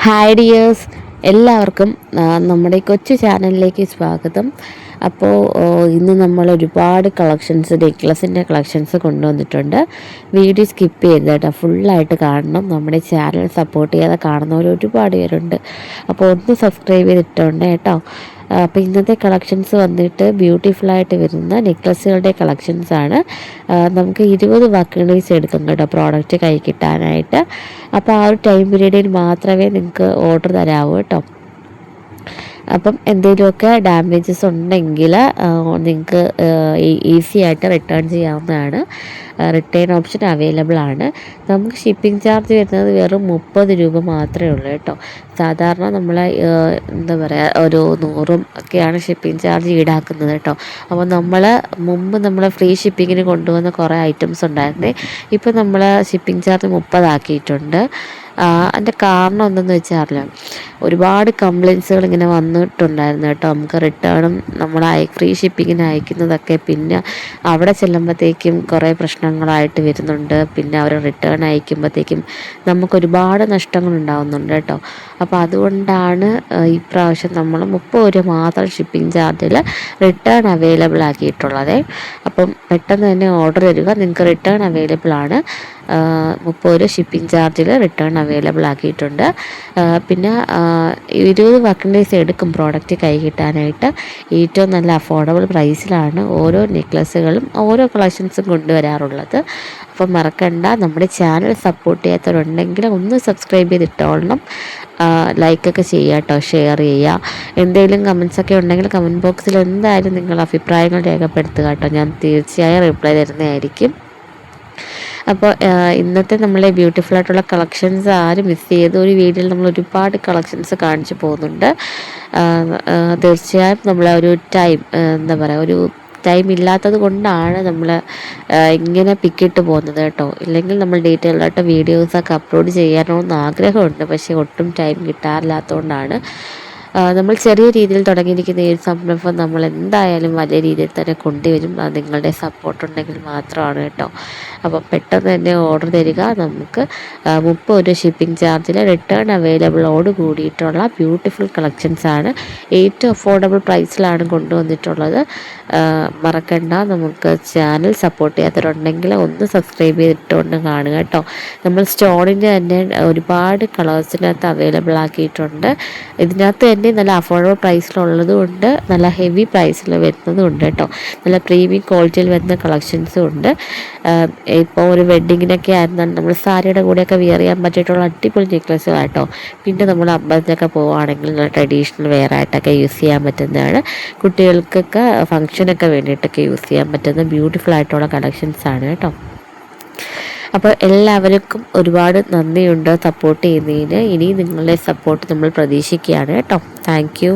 Hi dears, എല്ലാവർക്കും നമ്മുടെ കൊച്ചു ചാനലിലേക്ക് സ്വാഗതം. അപ്പോൾ ഇന്ന് നമ്മൾ ഒരുപാട് നെക്ലസിൻ്റെ കളക്ഷൻസ് കൊണ്ടുവന്നിട്ടുണ്ട്. വീഡിയോ സ്കിപ്പ് ചെയ്ത് കേട്ടോ, ഫുള്ളായിട്ട് കാണണം. നമ്മുടെ ചാനൽ സപ്പോർട്ട് ചെയ്യാതെ കാണുന്നവർ ഒരുപാട് പേരുണ്ട്. അപ്പോൾ ഒന്ന് സബ്സ്ക്രൈബ് ചെയ്തിട്ടുണ്ട് കേട്ടോ. അപ്പോൾ ഇന്നത്തെ കളക്ഷൻസ് വന്നിട്ട് ബ്യൂട്ടിഫുള്ളായിട്ട് വരുന്ന നെക്ലസുകളുടെ കളക്ഷൻസാണ്. നമുക്ക് 20 വർക്കിംഗ് ഡേയ്സ് എടുക്കും കേട്ടോ പ്രോഡക്റ്റ് കൈ കിട്ടാനായിട്ട്. അപ്പോൾ ആ ഒരു ടൈം പീരീഡിൽ മാത്രമേ നിങ്ങൾക്ക് ഓർഡർ തരാവൂ കേട്ടോ. അപ്പം എന്തെങ്കിലുമൊക്കെ ഡാമേജസ് ഉണ്ടെങ്കിൽ നിങ്ങൾക്ക് ഈസി ആയിട്ട് റിട്ടേൺ ചെയ്യാവുന്നതാണ്. റിട്ടേൺ ഓപ്ഷൻ അവൈലബിൾ ആണ്. നമുക്ക് ഷിപ്പിംഗ് ചാർജ് വരുന്നത് വെറും 30 രൂപ മാത്രമേ ഉള്ളൂ കേട്ടോ. സാധാരണ നമ്മൾ എന്താ പറയുക, ഒരു 100 ഒക്കെയാണ് ഷിപ്പിംഗ് ചാർജ് ഈടാക്കുന്നത് കേട്ടോ. അപ്പോൾ മുമ്പ് നമ്മൾ ഫ്രീ ഷിപ്പിങ്ങിന് കൊണ്ടുവന്ന കുറേ ഐറ്റംസ് ഉണ്ടായിരുന്നേ. ഇപ്പോൾ നമ്മൾ ഷിപ്പിംഗ് ചാർജ് 30 ആക്കിയിട്ടുണ്ട്. അതിൻ്റെ കാരണം എന്തെന്ന് വെച്ചാൽ ഒരുപാട് കംപ്ലയിൻസുകൾ ഇങ്ങനെ വന്നിട്ടുണ്ടായിരുന്നു കേട്ടോ. നമുക്ക് റിട്ടേണും നമ്മൾ ഫ്രീ ഷിപ്പിങ്ങിന് അയക്കുന്നതൊക്കെ പിന്നെ അവിടെ ചെല്ലുമ്പോഴത്തേക്കും കുറേ പ്രശ്നങ്ങളായിട്ട് വരുന്നുണ്ട്. പിന്നെ അവർ റിട്ടേൺ അയക്കുമ്പോഴത്തേക്കും നമുക്കൊരുപാട് നഷ്ടങ്ങൾ ഉണ്ടാകുന്നുണ്ട് കേട്ടോ. അപ്പോൾ അതുകൊണ്ടാണ് ഈ പ്രാവശ്യം നമ്മൾ 30 രൂപ മാത്രം ഷിപ്പിംഗ് ചാർജിൽ റിട്ടേൺ അവൈലബിൾ ആക്കിയിട്ടുള്ളത്. അപ്പം പെട്ടെന്ന് തന്നെ ഓർഡർ തരിക, നിങ്ങൾക്ക് റിട്ടേൺ അവൈലബിൾ ആണ്. 30 രൂപ ഷിപ്പിംഗ് ചാർജിൽ റിട്ടേൺ അവൈലബിൾ ആക്കിയിട്ടുണ്ട്. പിന്നെ 20 വർക്കിംഗ് ഡേയ്സ് എടുക്കും പ്രോഡക്റ്റ് കൈ കിട്ടാനായിട്ട്. ഏറ്റവും നല്ല അഫോർഡബിൾ പ്രൈസിലാണ് ഓരോ നെക്ലസുകളും ഓരോ കളക്ഷൻസും കൊണ്ടുവരാറുള്ളത്. അപ്പം മറക്കണ്ട, നമ്മുടെ ചാനൽ സപ്പോർട്ട് ചെയ്യാത്തവരുണ്ടെങ്കിൽ ഒന്ന് സബ്സ്ക്രൈബ് ചെയ്തിട്ടോളണം. ലൈക്കൊക്കെ ചെയ്യുക കേട്ടോ, ഷെയർ ചെയ്യുക. എന്തെങ്കിലും കമൻസൊക്കെ ഉണ്ടെങ്കിൽ കമൻറ്റ് ബോക്സിൽ എന്തായാലും നിങ്ങൾ അഭിപ്രായങ്ങൾ രേഖപ്പെടുത്തുക കേട്ടോ. ഞാൻ തീർച്ചയായും റിപ്ലൈ തരുന്നതായിരിക്കും. അപ്പോൾ ഇന്നത്തെ നമ്മളെ ബ്യൂട്ടിഫുൾ ആയിട്ടുള്ള കളക്ഷൻസ് ആരും മിസ് ചെയ്ത് ഒരു വീഡിയോയിൽ നമ്മൾ ഒരുപാട് കളക്ഷൻസ് കാണിച്ചു പോകുന്നുണ്ട്. തീർച്ചയായും നമ്മൾ ഒരു എന്താ പറയുക, ഒരു ടൈം ഇല്ലാത്തത് കൊണ്ടാണ് നമ്മൾ ഇങ്ങനെ പിക്കിട്ട് പോകുന്നത് കേട്ടോ. ഇല്ലെങ്കിൽ നമ്മൾ ഡീറ്റെയിൽഡ് ആയിട്ട് വീഡിയോസൊക്കെ അപ്ലോഡ് ചെയ്യാനോന്ന് ആഗ്രഹമുണ്ട്, പക്ഷേ ഒട്ടും ടൈം കിട്ടാറില്ലാത്തതുകൊണ്ടാണ്. നമ്മൾ ചെറിയ രീതിയിൽ തുടങ്ങിയിരിക്കുന്ന ഈ സംരംഭം നമ്മൾ എന്തായാലും വലിയ രീതിയിൽ തന്നെ കൊണ്ടുവരും. അത് നിങ്ങളുടെ സപ്പോർട്ട് ഉണ്ടെങ്കിൽ മാത്രമാണ് കേട്ടോ. അപ്പോൾ പെട്ടെന്ന് തന്നെ ഓർഡർ തരിക. നമുക്ക് 30 രൂപ ഷിപ്പിംഗ് ചാർജിൽ റിട്ടേൺ അവൈലബിളോട് കൂടിയിട്ടുള്ള ബ്യൂട്ടിഫുൾ കളക്ഷൻസാണ്. ഏറ്റവും അഫോർഡബിൾ പ്രൈസിലാണ് കൊണ്ടുവന്നിട്ടുള്ളത്. മറക്കണ്ട, നമുക്ക് ചാനൽ സപ്പോർട്ട് ചെയ്യാത്തവരുണ്ടെങ്കിൽ ഒന്ന് സബ്സ്ക്രൈബ് ചെയ്തിട്ടുകൊണ്ട് കാണുക കേട്ടോ. നമ്മൾ സ്റ്റോണിൻ്റെ തന്നെ ഒരുപാട് കളേഴ്സിനകത്ത് അവൈലബിൾ ആക്കിയിട്ടുണ്ട്. ഇതിനകത്ത് തന്നെ നല്ല അഫോർഡബിൾ പ്രൈസിലുള്ളതും ഉണ്ട്, നല്ല ഹെവി പ്രൈസിൽ വരുന്നതും ഉണ്ട് കേട്ടോ. നല്ല പ്രീമിയം ക്വാളിറ്റിയിൽ വരുന്ന കളക്ഷൻസും ഉണ്ട്. ഇപ്പോൾ ഒരു വെഡ്ഡിങ്ങിനൊക്കെ ആയിരുന്നാലും നമ്മൾ സാരിയുടെ കൂടെയൊക്കെ വിയർ ചെയ്യാൻ പറ്റിയിട്ടുള്ള അടിപൊളി നെക്ലസുകളാട്ടോ. പിന്നെ നമ്മൾ അമ്പലത്തിലൊക്കെ പോവുകയാണെങ്കിൽ നല്ല ട്രഡീഷണൽ വെയർ ആയിട്ടൊക്കെ യൂസ് ചെയ്യാൻ പറ്റുന്നതാണ്. കുട്ടികൾക്കൊക്കെ ഫംഗ്ഷനൊക്കെ വേണ്ടിയിട്ടൊക്കെ യൂസ് ചെയ്യാൻ പറ്റുന്ന ബ്യൂട്ടിഫുൾ ആയിട്ടുള്ള കളക്ഷൻസാണ് കേട്ടോ. അപ്പോൾ എല്ലാവർക്കും ഒരുപാട് നന്ദിയുണ്ട് സപ്പോർട്ട് ചെയ്യുന്നതിന്. ഇനി നിങ്ങളുടെ സപ്പോർട്ട് നമ്മൾ പ്രതീക്ഷിക്കുകയാണ് കേട്ടോ. Thank you.